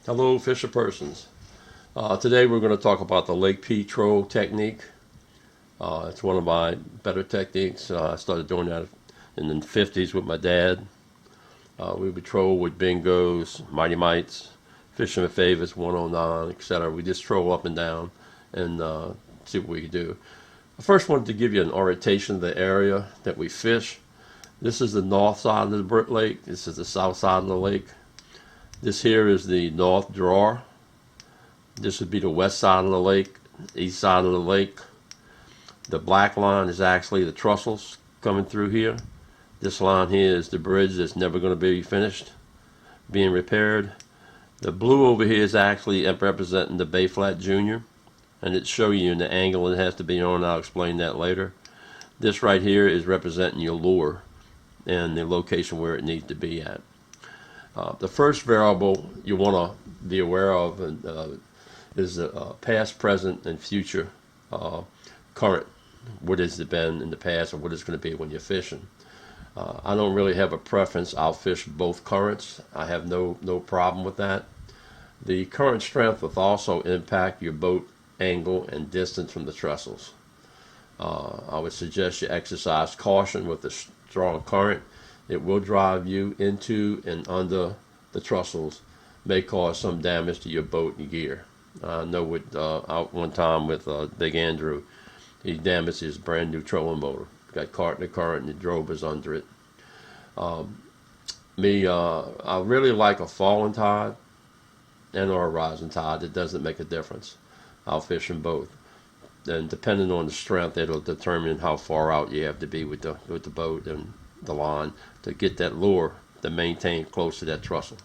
Hello, fisher persons. Today we're going to talk about the Lake P Troll technique. It's one of my better techniques. I started doing that in the 50s with my dad. We would troll with bingos, mighty mites, fisherman favorites, 109, etc. We just troll up and down and see what we can do. I first wanted to give you an orientation of the area that we fish. This is the north side of the lake. This is the south side of the lake. This here is the north draw. This would be the west side of the lake, east side of the lake. The black line is actually the terstles coming through here. This line here is the bridge that's never going to be finished, being repaired. The blue over here is actually representing the Bay Flat Junior, and it's showing you in the angle it has to be on. I'll explain that later. This right here is representing your lure and the location where it needs to be at. The first variable you want to be aware of is the past, present, and future current. What has it been in the past, or what it's going to be when you're fishing? I don't really have a preference. I'll fish both currents. I have no problem with that. The current strength will also impact your boat angle and distance from the terstles. I would suggest you exercise caution with the strong current. It will drive you into and under the terstles, may cause some damage to your boat and gear. I know with out one time with Big Andrew, he damaged his brand new trolling motor. Got caught in the current and the drove was under it. I really like a falling tide and or a rising tide. It doesn't make a difference. I'll fish them both. And depending on the strength, it'll determine how far out you have to be with the boat and the line to get that lure to maintain close to that trestle.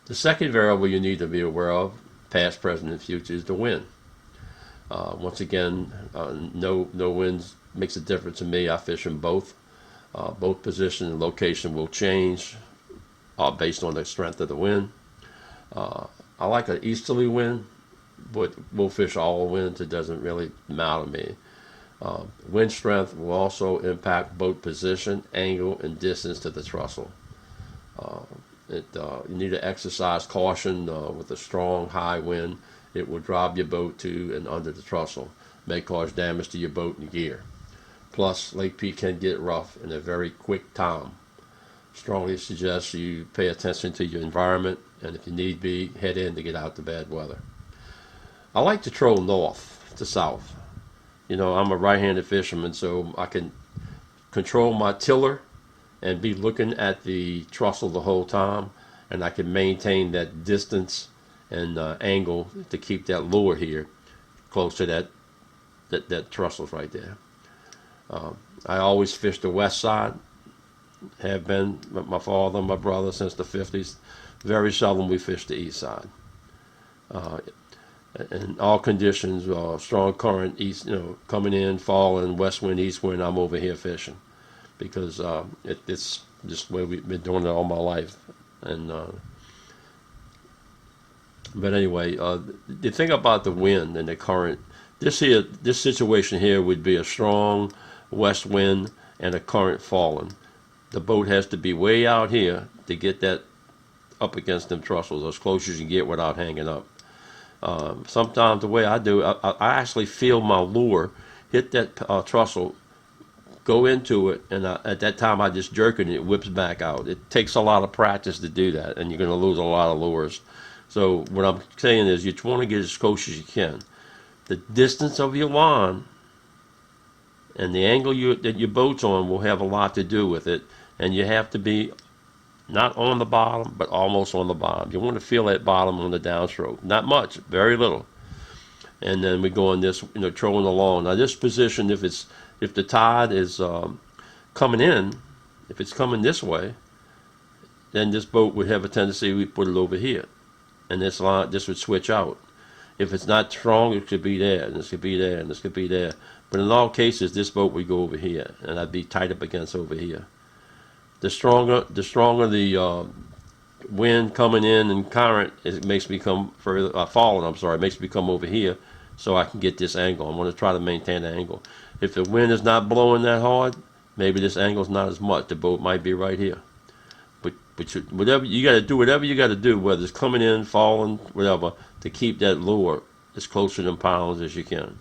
The second variable you need to be aware of, past, present, and future, is the wind. Once again, no winds makes a difference to me. I fish them both. Both position and location will change based on the strength of the wind. I like an easterly wind, but we'll fish all winds. It doesn't really matter to me. Wind strength will also impact boat position, angle, and distance to the trestle. You need to exercise caution with a strong, high wind. It will drive your boat to and under the trestle, may cause damage to your boat and gear. Plus, Lake P can get rough in a very quick time. Strongly suggest you pay attention to your environment, and if you need be, head in to get out the bad weather. I like to troll north to south. You know, I'm a right-handed fisherman, so I can control my tiller and be looking at the trestle the whole time, and I can maintain that distance and angle to keep that lure here close to that trestles right there. I always fish the west side. Have been with my father and my brother since the 50s. Very seldom we fish the east side. In all conditions, strong current, east, coming in, falling, west wind, east wind, I'm over here fishing because it's just the way we've been doing it all my life. And but anyway, the thing about the wind and the current, this situation here would be a strong west wind and a current falling. The boat has to be way out here to get that up against them trestles, as close as you can get without hanging up. Sometimes the way I do, I actually feel my lure hit that trestle, go into it, and at that time I just jerk it and it whips back out. It takes a lot of practice to do that, and you're going to lose a lot of lures. So what I'm saying is you want to get as close as you can. The distance of your line and the angle that your boat's on will have a lot to do with it, and you have to be not on the bottom, but almost on the bottom. You want to feel that bottom on the downstroke. Not much, very little. And then we go on this, trolling along. Now this position, if the tide is coming in, if it's coming this way, then this boat would have a tendency we put it over here, and this would switch out. If it's not strong, it could be there, and this could be there, and this could be there. But in all cases, this boat would go over here, and I'd be tight up against over here. The stronger the wind coming in and current, it makes me come further, falling. It makes me come over here, so I can get this angle. I'm going to try to maintain the angle. If the wind is not blowing that hard, maybe this angle's not as much. The boat might be right here. But But whatever you got to do, whatever you got to do, whether it's coming in, falling, whatever, to keep that lure as close to them pounds as you can.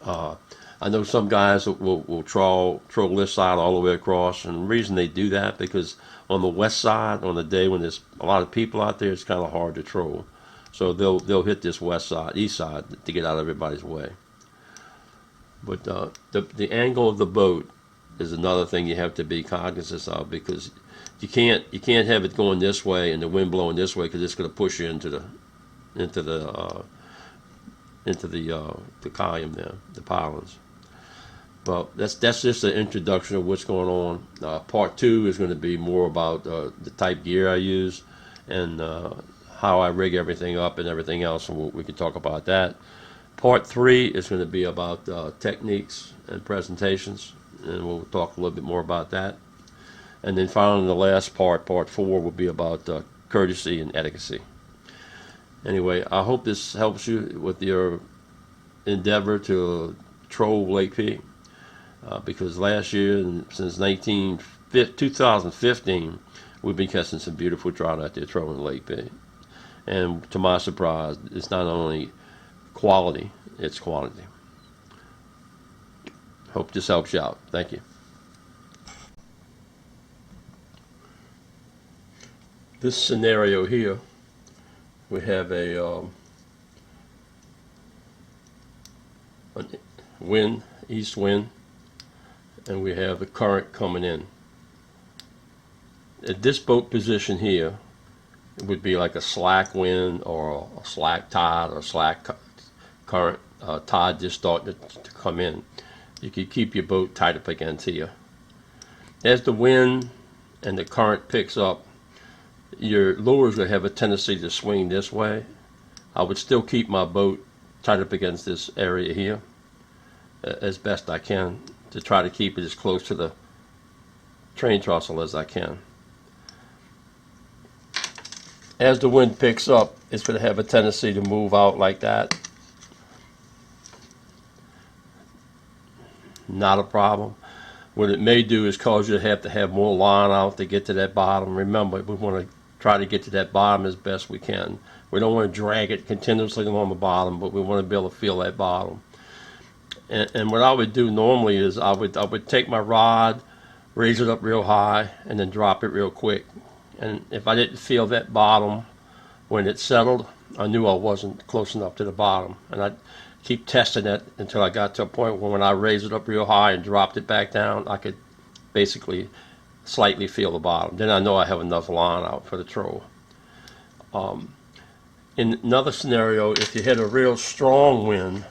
I know some guys will troll this side all the way across, and the reason they do that because on the west side, on the day when there's a lot of people out there, it's kind of hard to troll. So they'll hit this east side to get out of everybody's way. But the angle of the boat is another thing you have to be cognizant of, because you can't have it going this way and the wind blowing this way, because it's going to push you into the column there, the pylons. Well, that's just an introduction of what's going on. Part 2 is going to be more about the type gear I use and how I rig everything up and everything else, and we can talk about that. Part 3 is going to be about techniques and presentations, and we'll talk a little bit more about that. And then finally, the last part, part 4, will be about courtesy and etiquette. Anyway, I hope this helps you with your endeavor to troll Lake P, because last year, since 2015, we've been catching some beautiful trout out there trolling Lake P. And to my surprise, it's not only quality, it's quantity. Hope this helps you out. Thank you. This scenario here, we have a wind, east wind, and we have the current coming in. At this boat position here, it would be like a slack wind or a slack tide or slack current. Tide just starting to come in. You can keep your boat tight up against here. As the wind and the current picks up, your lures will have a tendency to swing this way. I would still keep my boat tight up against this area here as best I can to try to keep it as close to the train trestle as I can. As the wind picks up, it's going to have a tendency to move out like that. Not a problem. What it may do is cause you to have more line out to get to that bottom. Remember, we want to try to get to that bottom as best we can. We don't want to drag it continuously along the bottom, but we want to be able to feel that bottom. And what I would do normally is I would take my rod, raise it up real high, and then drop it real quick. And if I didn't feel that bottom when it settled, I knew I wasn't close enough to the bottom. And I'd keep testing it until I got to a point where when I raised it up real high and dropped it back down, I could basically slightly feel the bottom. Then I know I have enough line out for the troll. In another scenario, if you hit a real strong wind,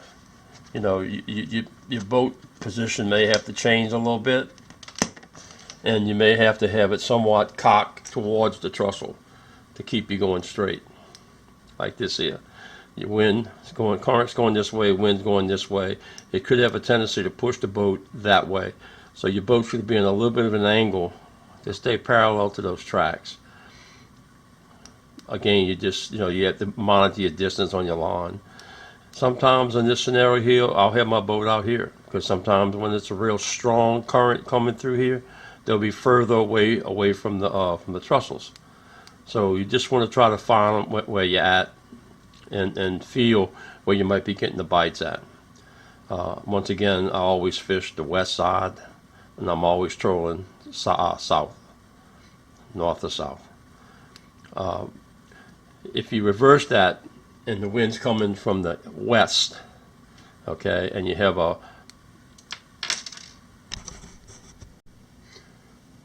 you know, your boat position may have to change a little bit, and you may have to have it somewhat cocked towards the trestle to keep you going straight, like this here. Your wind is going, current's going this way, wind's going this way. It could have a tendency to push the boat that way. So your boat should be in a little bit of an angle to stay parallel to those tracks. Again, you have to monitor your distance on your line. Sometimes in this scenario here, I'll have my boat out here, because sometimes when it's a real strong current coming through here, they'll be further away from the trestles. So you just want to try to find where you're at and feel where you might be getting the bites at. Once again, I always fish the west side, and I'm always trolling south, north to south. If you reverse that and the wind's coming from the west, okay, and you have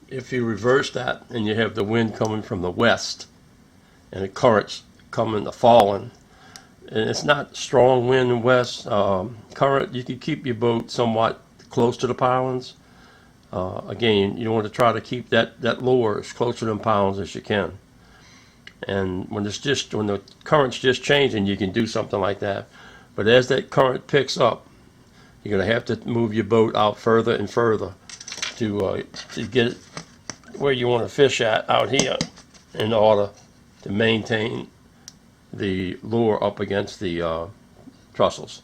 if you reverse that and you have the wind coming from the west and the currents coming falling, and it's not strong wind in west current, you can keep your boat somewhat close to the pylons. Again, you want to try to keep that lure as close to them pylons as you can. And when the current's just changing, you can do something like that. But as that current picks up, you're going to have to move your boat out further and further to get where you want to fish at out here in order to maintain the lure up against the trestles.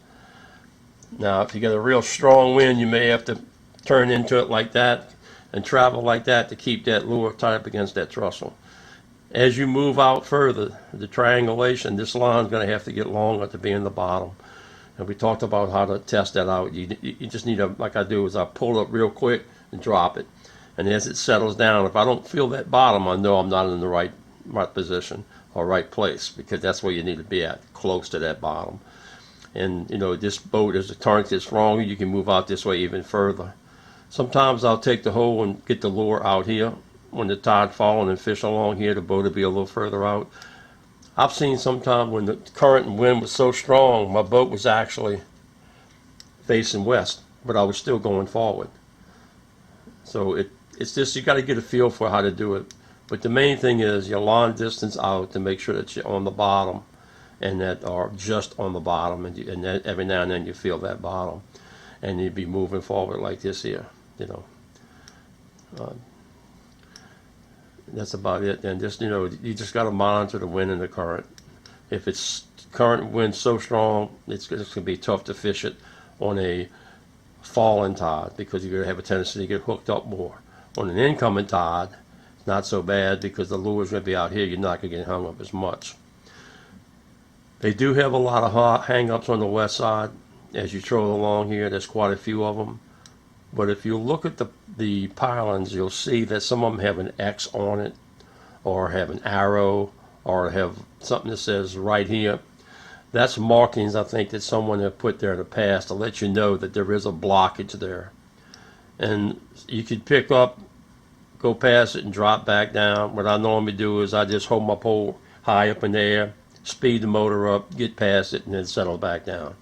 Now, if you get a real strong wind, you may have to turn into it like that and travel like that to keep that lure tight up against that trestle. As you move out further, the triangulation, this line is going to have to get longer to be in the bottom. And we talked about how to test that out. You just need to, like I do, is I pull it up real quick and drop it. And as it settles down, if I don't feel that bottom, I know I'm not in the right position or right place, because that's where you need to be at, close to that bottom. And you know, this boat, as the current gets stronger, you can move out this way even further. Sometimes I'll take the hole and get the lure out here when the tide falling and fish along here. The boat will be a little further out. I've seen sometimes when the current and wind was so strong, my boat was actually facing west, but I was still going forward. So it's just, you got to get a feel for how to do it. But the main thing is your line distance out to make sure that you're on the bottom, and that are just on the bottom, and that every now and then you feel that bottom, and you'd be moving forward like this here, you know. That's about it. And just, you know, you just got to monitor the wind and the current. If it's current and wind so strong, it's going to be tough to fish it on a falling tide, because you're going to have a tendency to get hooked up more. On an incoming tide, it's not so bad, because the lure's going to be out here. You're not going to get hung up as much. They do have a lot of hang-ups on the west side. As you troll along here, there's quite a few of them. But if you look at the pilings, you'll see that some of them have an X on it, or have an arrow, or have something that says right here. That's markings, I think, that someone have put there in the past to let you know that there is a blockage there. And you could pick up, go past it, and drop back down. What I normally do is I just hold my pole high up in the air, speed the motor up, get past it, and then settle back down.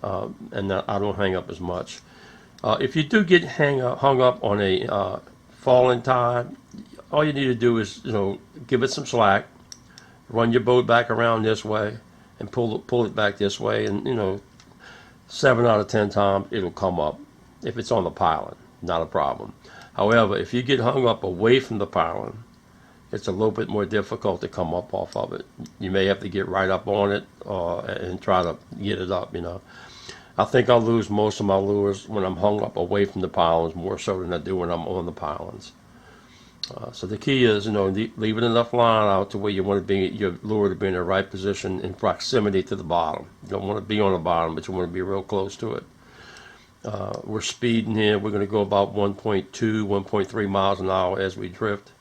And I don't hang up as much. If you do get hung up on a falling tide, all you need to do is, you know, give it some slack, run your boat back around this way, and pull it back this way, and you know, 7 out of 10 times it'll come up if it's on the piling, not a problem. However, if you get hung up away from the piling, it's a little bit more difficult to come up off of it. You may have to get right up on it and try to get it up, you know. I think I'll lose most of my lures when I'm hung up away from the pilings more so than I do when I'm on the pilings. So the key is, you know, leaving enough line out to where you want to be, your lure to be in the right position in proximity to the bottom. You don't want to be on the bottom, but you want to be real close to it. We're speeding here. We're going to go about 1.2, 1.3 miles an hour as we drift.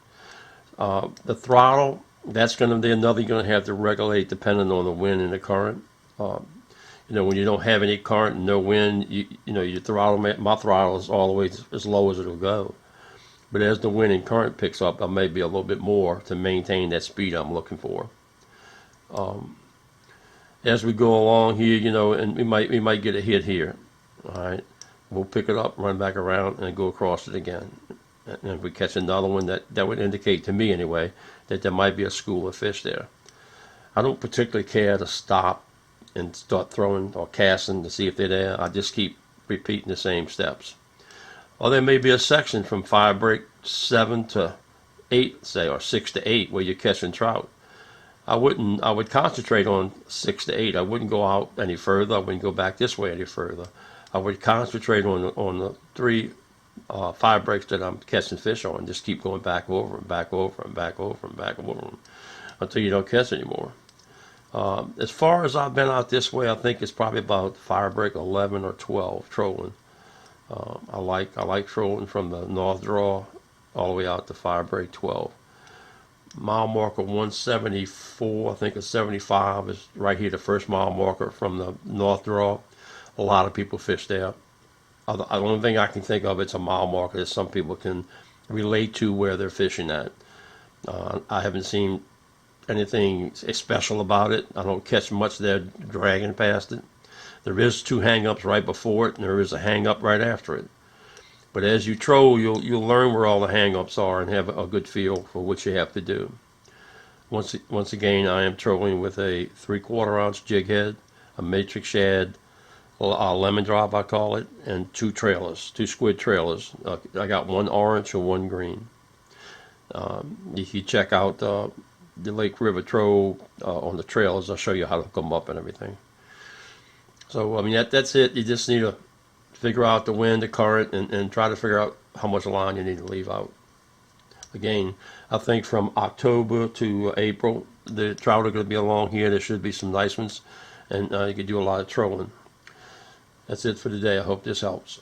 The throttle, that's going to be another you're going to have to regulate depending on the wind and the current. You know, when you don't have any current and no wind, you know, your throttle, my throttle is all the way as low as it'll go. But as the wind and current picks up, I may be a little bit more to maintain that speed I'm looking for. As we go along here, you know, and we might get a hit here. All right, we'll pick it up, run back around, and go across it again. And if we catch another one, that would indicate to me anyway that there might be a school of fish there. I don't particularly care to stop and start throwing or casting to see if they're there. I just keep repeating the same steps. Or there may be a section from fire break 7 to 8, say, or 6 to 8, where you're catching trout. I would concentrate on 6 to 8. I wouldn't go out any further. I wouldn't go back this way any further. I would concentrate on the 3 fire breaks that I'm catching fish on. Just keep going back over and back over and back over and back over them until you don't catch anymore. As far as I've been out this way, I think it's probably about fire break 11 or 12 trolling. I like trolling from the north draw all the way out to fire break 12. Mile marker 174, I think it's 75 is right here, the first mile marker from the north draw. A lot of people fish there. The only thing I can think of, it's a mile marker that some people can relate to where they're fishing at. I haven't seen anything special about it. I don't catch much there dragging past it. There is 2 hang-ups right before it, and there is a hang-up right after it. But as you troll, you'll learn where all the hang-ups are and have a good feel for what you have to do. Once again, I am trolling with a 3/4 ounce jig head, a matrix shad, a lemon drop I call it, and 2 trailers, 2 squid trailers. I got 1 orange and 1 green. If you check out the Lake River Troll on the trailers, I'll show you how to hook them up and everything. So, I mean, that's it. You just need to figure out the wind, the current, and try to figure out how much line you need to leave out. Again, I think from October to April, the trout are going to be along here. There should be some nice ones, and you can do a lot of trolling. That's it for today. I hope this helps.